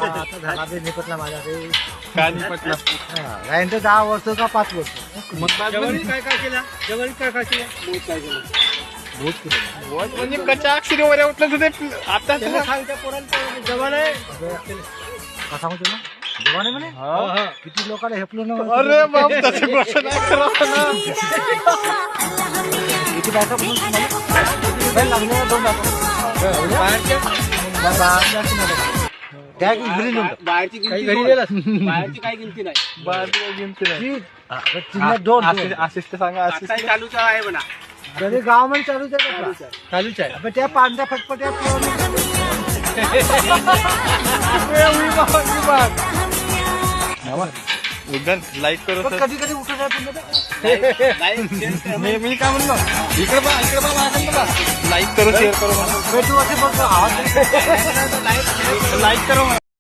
आता झाला बे निपटला माझा रे. काय निपटला? राहीन तर 10 वर्ष का 5 वर्ष. मग जवारी काय काय केला? जवारी काय काय केलं? बहुत केलं. वोट म्हणजे कच्च्या अक्षरीवर उठलं तर ते आता त्याला सांग त्या पोराला जवान आहे. का सांगू तुला जवान आहे म्हणे. हा. किती लोकांना हेपलो ना. अरे बाप तशी गोष्ट नाही करावं ना. किती बायका बोलून तुम्हाला लागले 2 बायका बाहेरच्या त्या की घरी नेऊन टाक. बाहेरची काही घरी गेला बाहेरची काही गिनती नाही. बाजूला गिनती नाही. चिन्ह 2 आशिष सांगा आशिष. आता चालूच आहे म्हणा. तरी गावामध्ये चालूच आहे. चालूच आहे. अबे त्या पांढऱ्या फटफट्या उद्यान लाईक करू सर. कधी कधी उठत आहे तुम्ही. मी काय म्हणलो इकडे बा लाईक करू शेअर करू तू असे बघ आवाज लाईक करू